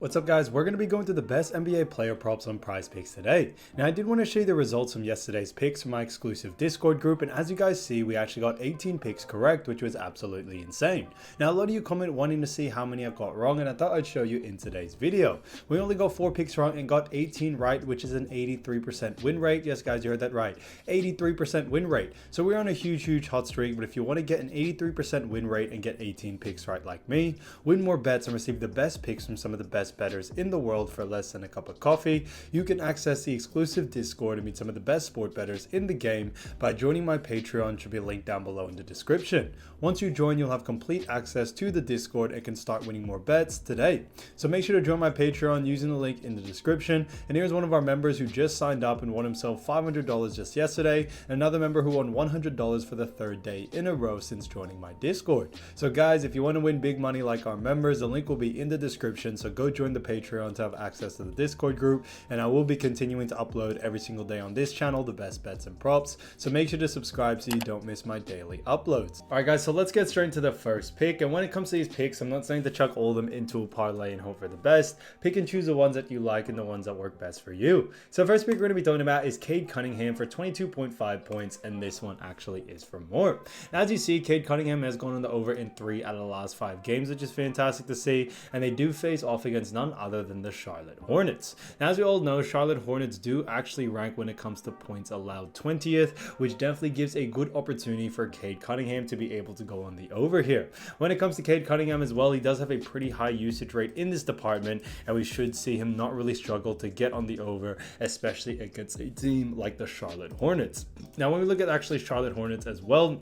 What's up guys, we're going to be going through the best NBA player props on PrizePicks today. Now I did want to show you the results from yesterday's picks from my exclusive Discord group, and as you guys see we actually got 18 picks correct, which was absolutely insane. Now a lot of you comment wanting to see how many I got wrong, and I thought I'd show you in today's video. We only got 4 picks wrong and got 18 right, which is an 83% win rate. Yes guys, you heard that right, 83% win rate. So we're on a huge hot streak, but if you want to get an 83% win rate and get 18 picks right like me, win more bets and receive the best picks from some of the best bettors in the world for less than a cup of coffee, you can access the exclusive Discord and meet some of the best sport bettors in the game by joining my Patreon. Should be linked down below in the description. Once you join, you'll have complete access to the Discord and can start winning more bets today. So make sure to join my Patreon using the link in the description. And here's one of our members who just signed up and won himself $500 just yesterday, and another member who won $100 for the 3rd day in a row since joining my Discord. So guys, if you want to win big money like our members, the link will be in the description, so go join the Patreon to have access to the Discord group, and I will be continuing to upload every single day on this channel the best bets and props, so make sure to subscribe so you don't miss my daily uploads. Alright guys, so let's get straight into the first pick. And when it comes to these picks, I'm not saying to chuck all of them into a parlay and hope for the best. Pick and choose the ones that you like and the ones that work best for you. So first pick we're going to be talking about is Cade Cunningham for 22.5 points, and this one actually is for more. Now, as you see, Cade Cunningham has gone on the over in 3 out of the last 5 games, which is fantastic to see, and they do face off against none other than the Charlotte Hornets. Now, as we all know, Charlotte Hornets do actually rank when it comes to points allowed 20th, which definitely gives a good opportunity for Cade Cunningham to be able to go on the over here. When it comes to Cade Cunningham as well, he does have a pretty high usage rate in this department, and we should see him not really struggle to get on the over, especially against a team like the Charlotte Hornets. Now, when we look at actually Charlotte Hornets as well,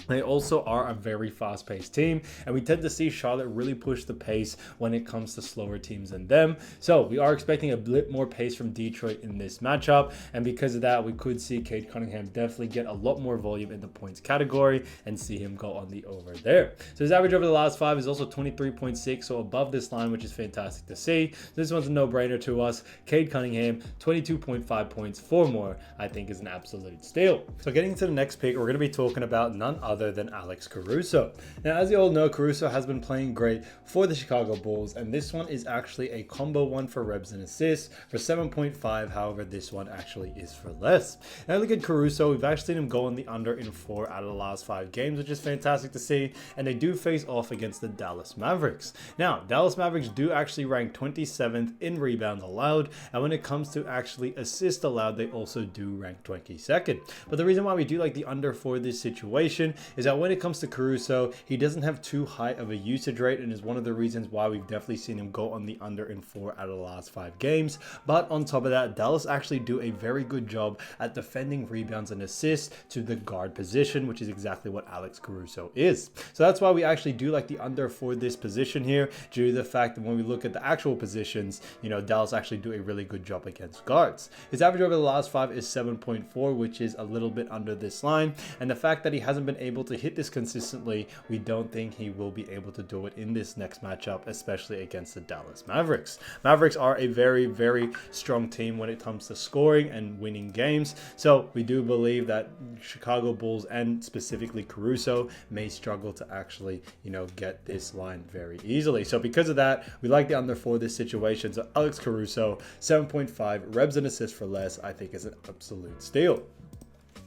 they also are a very fast-paced team, and we tend to see Charlotte really push the pace when it comes to slower teams than them. So we are expecting a bit more pace from Detroit in this matchup, and because of that, we could see Cade Cunningham definitely get a lot more volume in the points category and see him go on the over there. So his average over the last 5 is also 23.6, so above this line, which is fantastic to see. So this one's a no-brainer to us. Cade Cunningham, 22.5 points for more, I think is an absolute steal. So getting to the next pick, we're going to be talking about none other than Alex Caruso. Now, as you all know, Caruso has been playing great for the Chicago Bulls, and this one is actually a combo one for rebs and assists for 7.5. However, this one actually is for less. Now look at Caruso, we've actually seen him go on the under in 4 out of the last 5 games, which is fantastic to see, and they do face off against the Dallas Mavericks. Now, Dallas Mavericks do actually rank 27th in rebounds allowed, and when it comes to actually assists allowed, they also do rank 22nd. But the reason why we do like the under for this situation is that when it comes to Caruso, he doesn't have too high of a usage rate, and is one of the reasons why we've definitely seen him go on the under in 4 out of the last 5 games. But on top of that, Dallas actually do a very good job at defending rebounds and assists to the guard position, which is exactly what Alex Caruso is. So that's why we actually do like the under for this position here, due to the fact that when we look at the actual positions, you know, Dallas actually do a really good job against guards. His average over the last 5 is 7.4, which is a little bit under this line, and the fact that he hasn't been able to hit this consistently, we don't think he will be able to do it in this next matchup, especially against the Dallas Mavericks. Mavericks are a very strong team when it comes to scoring and winning games, so we do believe that Chicago Bulls and specifically Caruso may struggle to actually, you know, get this line very easily. So because of that, we like the under for this situation. So Alex Caruso, 7.5 rebs and assists for less, I think is an absolute steal.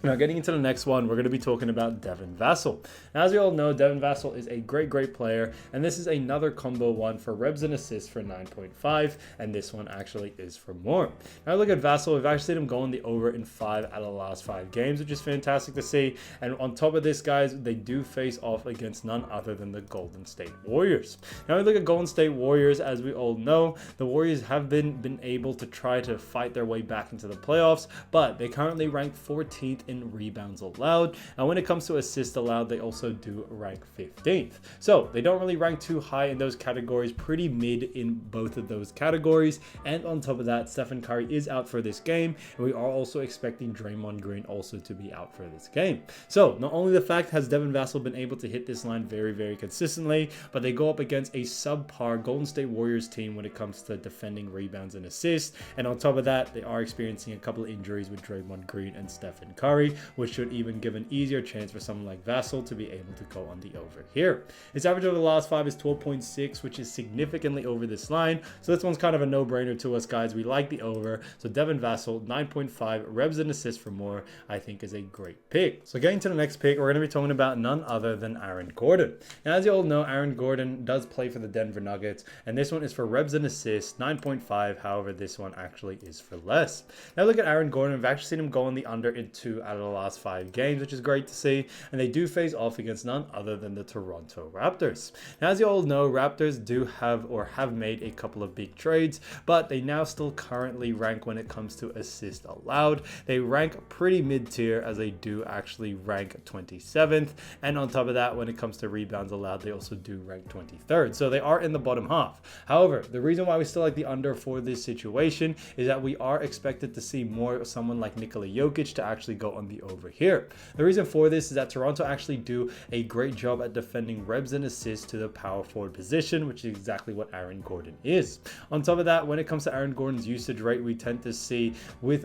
Now, getting into the next one, we're going to be talking about Devin Vassell. Now, as you all know, Devin Vassell is a great player, and this is another combo one for rebs and assists for 9.5, and this one actually is for more. Now, look at Vassell. We've actually seen him go on the over in 5 out of the last 5 games, which is fantastic to see. And on top of this, guys, they do face off against none other than the Golden State Warriors. Now, we look at Golden State Warriors. As we all know, the Warriors have been able to try to fight their way back into the playoffs, but they currently rank 14th in rebounds allowed, and when it comes to assists allowed, they also do rank 15th. So they don't really rank too high in those categories, pretty mid in both of those categories. And on top of that, Stephen Curry is out for this game, and we are also expecting Draymond Green also to be out for this game. So not only the fact has Devin Vassell been able to hit this line very consistently, but they go up against a subpar Golden State Warriors team when it comes to defending rebounds and assists. And on top of that, they are experiencing a couple of injuries with Draymond Green and Stephen Curry. carry, which should even give an easier chance for someone like Vassell to be able to go on the over here. His average over the last 5 is 12.6, which is significantly over this line. So this one's kind of a no-brainer to us, guys. We like the over. So Devin Vassell, 9.5 revs and assists for more, I think is a great pick. So getting to the next pick, we're going to be talking about none other than Aaron Gordon. Now, as you all know, Aaron Gordon does play for the Denver Nuggets, and this one is for revs and assists, 9.5. However, this one actually is for less. Now look at Aaron Gordon. We've actually seen him go on the under in 2 out of the last 5 games, which is great to see. And they do face off against none other than the Toronto Raptors. Now, as you all know, Raptors do have made a couple of big trades, but they now still currently rank when it comes to assist allowed. They rank pretty mid-tier, as they do actually rank 27th. And on top of that, when it comes to rebounds allowed, they also do rank 23rd. So they are in the bottom half. However, the reason why we still like the under for this situation is that we are expected to see more someone like Nikola Jokic to actually go on the over here. The reason for this is that Toronto actually do a great job at defending revs and assists to the power forward position, which is exactly what Aaron Gordon is. On top of that, when it comes to Aaron Gordon's usage rate, we tend to see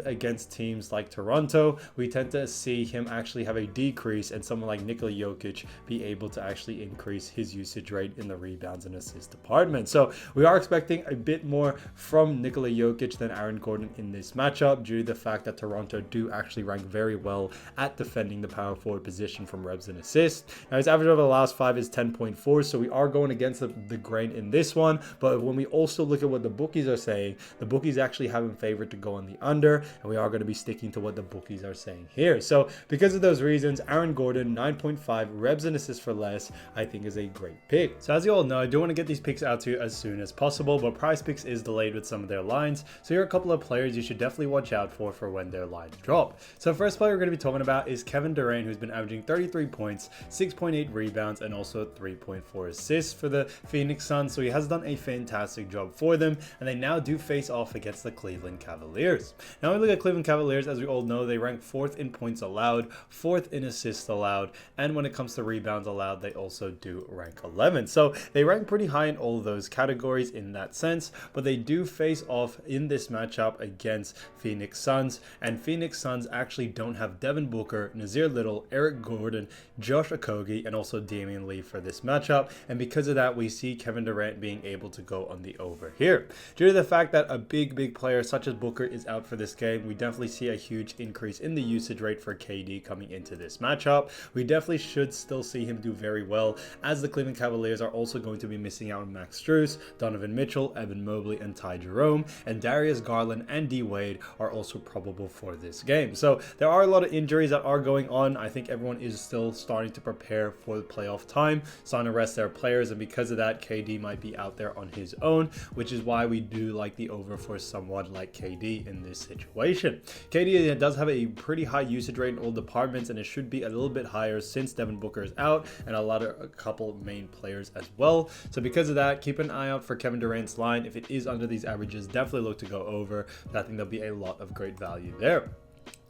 against teams like Toronto, we tend to see him actually have a decrease, and someone like Nikola Jokic be able to actually increase his usage rate in the rebounds and assist department. So we are expecting a bit more from Nikola Jokic than Aaron Gordon in this matchup, due to the fact that Toronto do actually rank very well at defending the power forward position from revs and assists. Now his average over the last 5 is 10.4, so we are going against the grain in this one. But when we also look at what the bookies are saying, the bookies actually have him favored to go on the under, and we are going to be sticking to what the bookies are saying here. So because of those reasons, Aaron Gordon, 9.5 revs and assists for less, I think is a great pick. So as you all know, I do want to get these picks out to you as soon as possible, but PrizePicks is delayed with some of their lines. So here are a couple of players you should definitely watch out for when their lines drop. So first player we're going to be talking about is Kevin Durant, who's been averaging 33 points, 6.8 rebounds, and also 3.4 assists for the Phoenix Suns. So he has done a fantastic job for them, and they now do face off against the Cleveland Cavaliers. Now when we look at Cleveland Cavaliers, as we all know, they rank 4th in points allowed, 4th in assists allowed, and when it comes to rebounds allowed, they also do rank 11th. So they rank pretty high in all of those categories in that sense, but they do face off in this matchup against Phoenix Suns, and Phoenix Suns actually don't have Devin Booker, Nazir Little, Eric Gordon, Josh Okogie, and also Damian Lee for this matchup, and because of that, we see Kevin Durant being able to go on the over here. Due to the fact that a big player such as Booker is out for this game, we definitely see a huge increase in the usage rate for KD coming into this matchup. We definitely should still see him do very well, as the Cleveland Cavaliers are also going to be missing out on Max Strus, Donovan Mitchell, Evan Mobley, and Ty Jerome, and Darius Garland and D Wade are also probable for this game. So there are a lot of injuries that are going on. I think everyone is still starting to prepare for the playoff time, starting to rest their players, and because of that, KD might be out there on his own, which is why we do like the over for someone like KD in this situation. KD does have a pretty high usage rate in all departments, and it should be a little bit higher since Devin Booker is out and a couple main players as well. So because of that, keep an eye out for Kevin Durant's line. If it is under these averages, definitely look to go over. I think there'll be a lot of great value there.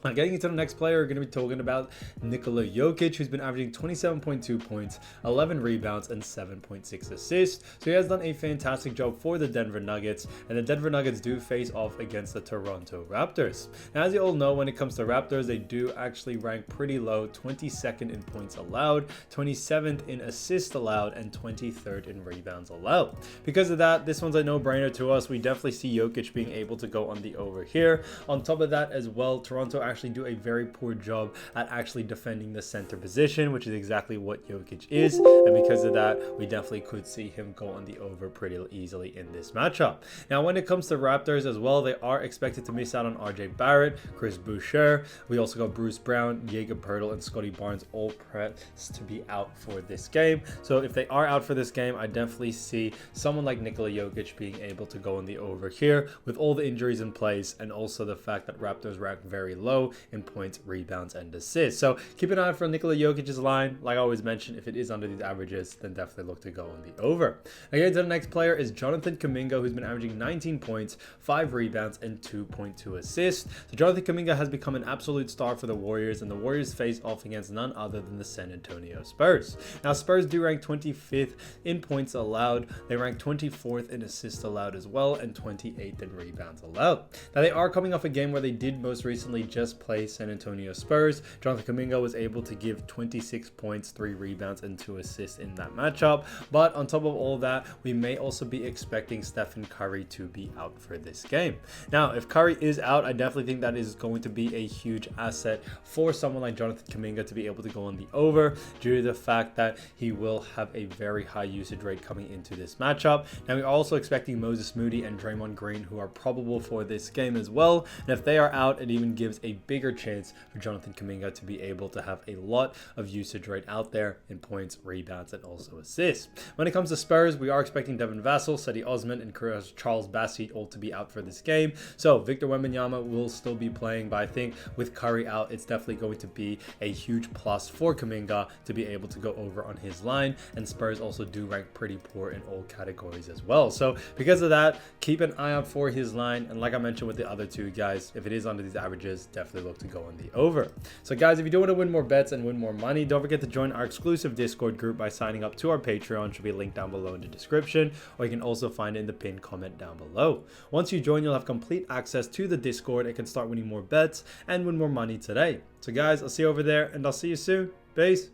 Now, getting into the next player, we're going to be talking about Nikola Jokic, who's been averaging 27.2 points, 11 rebounds, and 7.6 assists. So he has done a fantastic job for the Denver Nuggets, and the Denver Nuggets do face off against the Toronto Raptors. Now, as you all know, when it comes to Raptors, they do actually rank pretty low, 22nd in points allowed, 27th in assists allowed, and 23rd in rebounds allowed. Because of that, this one's a no-brainer to us. We definitely see Jokic being able to go on the over here. On top of that as well, Toronto actually do a very poor job at actually defending the center position, which is exactly what Jokic is, and because of that, we definitely could see him go on the over pretty easily in this matchup. Now, when it comes to Raptors as well, they are expected to miss out on RJ Barrett, Chris Boucher. We also got Bruce Brown, Jakob Poeltl, and Scotty Barnes all pressed to be out for this game. So if they are out for this game, I definitely see someone like Nikola Jokic being able to go on the over here with all the injuries in place, and also the fact that Raptors rank very low in points, rebounds, and assists. So keep an eye out for Nikola Jokic's line. Like I always mention, if it is under these averages, then definitely look to go on the over. Again, to the next player is Jonathan Kaminga, who's been averaging 19 points, 5 rebounds, and 2.2 assists. So Jonathan Kaminga has become an absolute star for the Warriors, and the Warriors face off against none other than the San Antonio Spurs. Now, Spurs do rank 25th in points allowed. They rank 24th in assists allowed as well, and 28th in rebounds allowed. Now, they are coming off a game where they did most recently just just play San Antonio Spurs. Jonathan Kaminga was able to give 26 points, 3 rebounds, and 2 assists in that matchup. But on top of all that, we may also be expecting Stephen Curry to be out for this game. Now, if Curry is out, I definitely think that is going to be a huge asset for someone like Jonathan Kaminga to be able to go on the over, due to the fact that he will have a very high usage rate coming into this matchup. Now, we're also expecting Moses Moody and Draymond Green, who are probable for this game as well. And if they are out, it even gives a bigger chance for Jonathan Kaminga to be able to have a lot of usage rate out there in points, rebounds, and also assists. When it comes to Spurs, we are expecting Devin Vassell, Cedi Osman, and Charles Bassett all to be out for this game. So Victor Wembanyama will still be playing, but I think with Curry out, it's definitely going to be a huge plus for Kaminga to be able to go over on his line. And Spurs also do rank pretty poor in all categories as well. So because of that, keep an eye out for his line. And like I mentioned with the other two guys, if it is under these averages, definitely look to go on the over. So guys, if you do want to win more bets and win more money, don't forget to join our exclusive Discord group by signing up to our Patreon. Should be linked down below in the description, or you can also find it in the pinned comment down below. Once you join, you'll have complete access to the Discord and can start winning more bets and win more money today. So guys, I'll see you over there, and I'll see you soon. Peace.